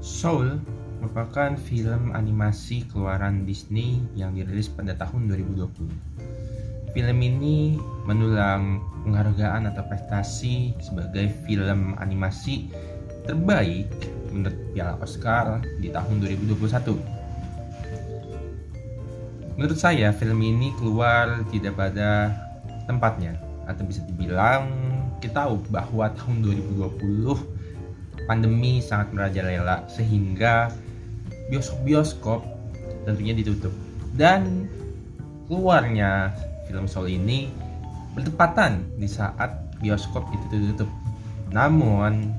Soul merupakan film animasi keluaran Disney yang dirilis pada tahun 2020. Film ini mendulang penghargaan atau prestasi sebagai film animasi terbaik menurut Piala Oscar di tahun 2021. Menurut saya, film ini keluar tidak pada tempatnya, atau bisa dibilang kita tahu bahwa tahun 2020 pandemi sangat merajalela sehingga bioskop tentunya ditutup, dan keluarnya film Soul ini bertepatan di saat bioskop itu ditutup. Namun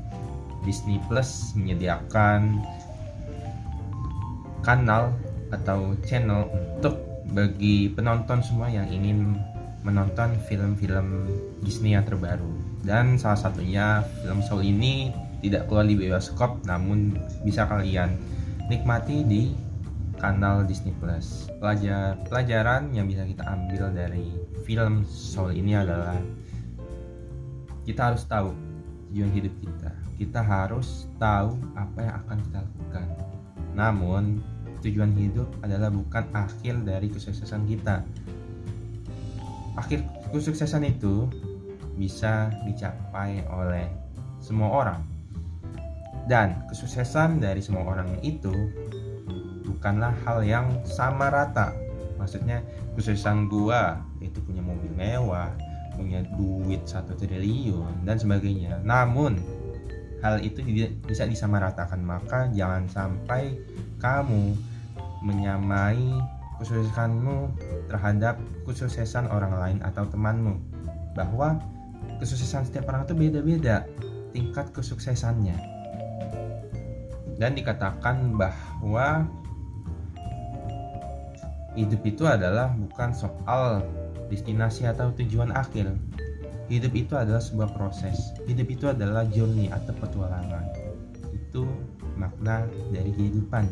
Disney Plus menyediakan kanal atau channel untuk bagi penonton semua yang ingin menonton film-film Disney yang terbaru, dan salah satunya film Soul ini tidak keluar di bioskop, namun bisa kalian nikmati di kanal Disney Plus. Pelajaran yang bisa kita ambil dari film Soul ini adalah kita harus tahu tujuan hidup kita. Kita harus tahu apa yang akan kita lakukan. Namun tujuan hidup adalah bukan akhir dari kesuksesan kita. Akhir kesuksesan itu bisa dicapai oleh semua orang. Dan kesuksesan dari semua orang itu bukanlah hal yang sama rata. Maksudnya kesuksesan gua itu punya mobil mewah, punya duit 1 triliun dan sebagainya. Namun hal itu tidak bisa disamaratakan. Maka jangan sampai kamu menyamai kesuksesanmu terhadap kesuksesan orang lain atau temanmu. Bahwa kesuksesan setiap orang itu beda-beda tingkat kesuksesannya. Dan dikatakan bahwa hidup itu adalah bukan soal destinasi atau tujuan akhir. Hidup itu adalah sebuah proses. Hidup itu adalah journey atau petualangan. Itu makna dari kehidupan.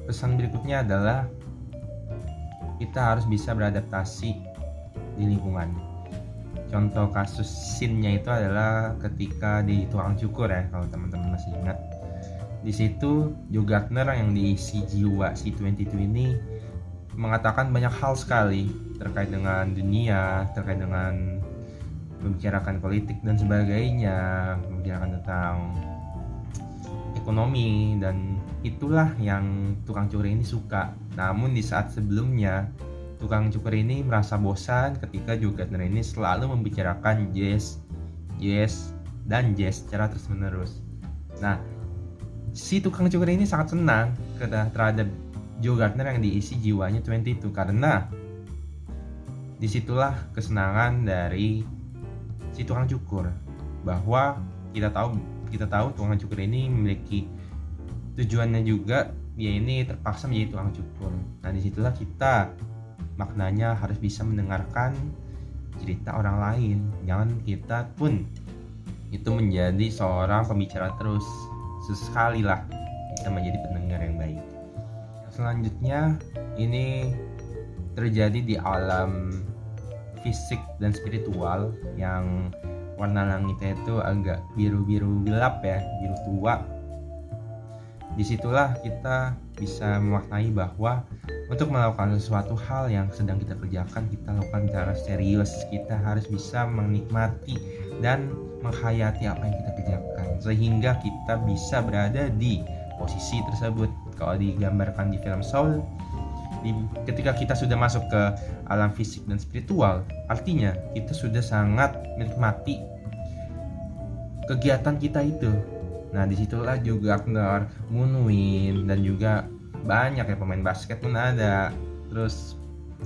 Pesan berikutnya adalah kita harus bisa beradaptasi di lingkungan. Contoh kasus scene-nya itu adalah ketika di tukang cukur ya, kalau teman-teman masih ingat. Di situ Joe Gardner yang diisi jiwa C22 ini mengatakan banyak hal sekali terkait dengan dunia, terkait dengan membicarakan politik dan sebagainya, membicarakan tentang ekonomi, dan itulah yang tukang cukur ini suka. Namun di saat sebelumnya tukang cukur ini merasa bosan ketika Joe Gardner ini selalu membicarakan jazz secara terus-menerus. Nah, si tukang cukur ini sangat senang terhadap Joe Gardner yang diisi jiwanya 22, karena disitulah kesenangan dari si tukang cukur, bahwa kita tahu tukang cukur ini memiliki tujuannya juga, dia ini terpaksa menjadi tukang cukur. Nah, disitulah kita maknanya harus bisa mendengarkan cerita orang lain. Jangan kita pun itu menjadi seorang pembicara terus. Sesekali lah kita menjadi pendengar yang baik. Selanjutnya ini terjadi di alam fisik dan spiritual yang warna langitnya itu agak biru-biru gelap ya, biru tua. Disitulah kita bisa memaknai bahwa untuk melakukan sesuatu hal yang sedang kita kerjakan, kita lakukan secara serius. Kita harus bisa menikmati dan menghayati apa yang kita kerjakan, sehingga kita bisa berada di posisi tersebut. Kalau digambarkan di film Soul, ketika kita sudah masuk ke alam fisik dan spiritual, artinya kita sudah sangat menikmati kegiatan kita itu. Nah, disitulah juga Gardner, Moonwind, dan juga banyak ya pemain basket pun ada, terus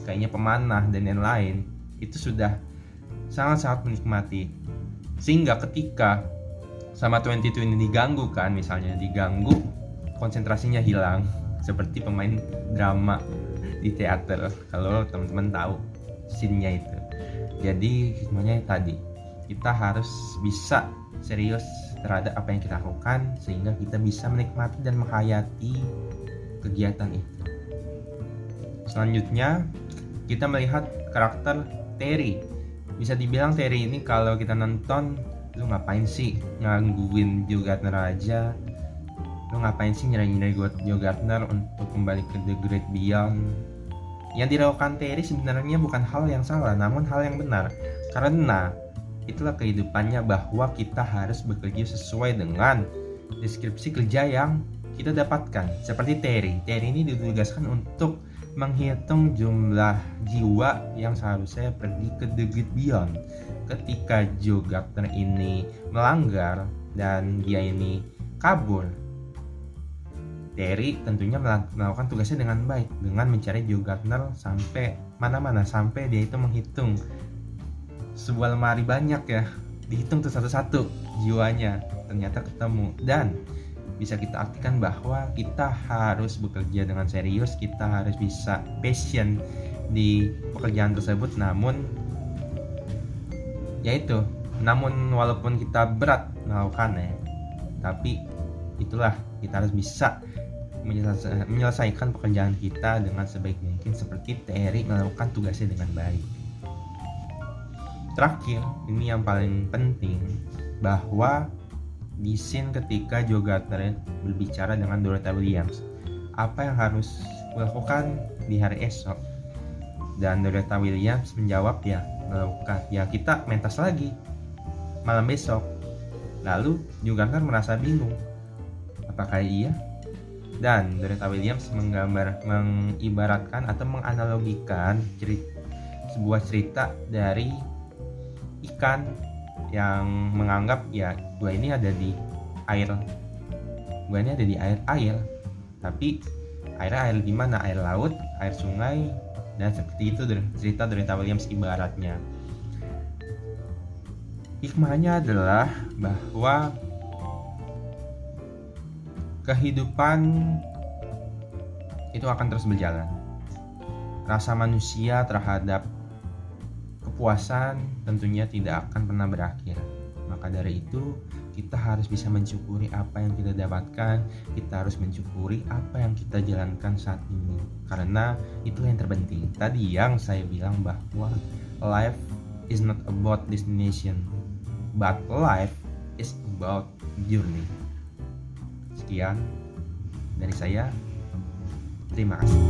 kayaknya pemanah dan lain-lain, itu sudah sangat-sangat menikmati. Sehingga ketika sama 22 ini diganggu kan, misalnya diganggu, konsentrasinya hilang seperti pemain drama di teater, kalau teman-teman tahu scene-nya itu. Jadi hikmahnya tadi, kita harus bisa serius terhadap apa yang kita lakukan, sehingga kita bisa menikmati dan menghayati kegiatan itu. Selanjutnya kita melihat karakter Terry. Bisa dibilang Terry ini kalau kita nonton, lu ngapain sih ngangguin Joe Gardner aja, Lu ngapain sih nyerang Joe Gardner untuk kembali ke The Great Beyond? Yang dilakukan Terry sebenarnya bukan hal yang salah, namun hal yang benar. Karena itulah kehidupannya, bahwa kita harus bekerja sesuai dengan deskripsi kerja yang kita dapatkan. Seperti Terry ini ditugaskan untuk menghitung jumlah jiwa yang seharusnya pergi ke The Great Beyond. Ketika Joe Gardner ini melanggar dan dia ini kabur, Terry tentunya melakukan tugasnya dengan baik, dengan mencari Joe Gardner sampai mana-mana, sampai dia itu menghitung sebuah lemari banyak ya, dihitung tuh satu-satu jiwanya, ternyata ketemu. Dan bisa kita artikan bahwa kita harus bekerja dengan serius, kita harus bisa passion di pekerjaan tersebut. Namun walaupun kita berat melakukannya, tapi itulah, kita harus bisa menyelesaikan pekerjaan kita dengan sebaik mungkin, seperti Terry melakukan tugasnya dengan baik. Terakhir, ini yang paling penting, bahwa di scene ketika Joe Gardner berbicara dengan Dorothy Williams, apa yang harus dilakukan di hari esok? Dan Dorothy Williams menjawab, kita mentas lagi malam besok. Lalu Joe Gardner merasa bingung, apakah iya? Dan Dorothy Williams mengibaratkan atau menganalogikan sebuah cerita dari ikan yang menganggap gue ini ada di air, tapi air di mana? Air laut, air sungai, dan seperti itu cerita Dorothy Williams ibaratnya. Hikmahnya adalah bahwa kehidupan itu akan terus berjalan. Rasa manusia terhadap kepuasan tentunya tidak akan pernah berakhir. Maka dari itu, kita harus bisa mensyukuri apa yang kita dapatkan. Kita harus mensyukuri apa yang kita jalankan saat ini, karena itu yang terpenting. Tadi yang saya bilang bahwa life is not about destination, but life is about journey. Sekian dari saya. Terima kasih.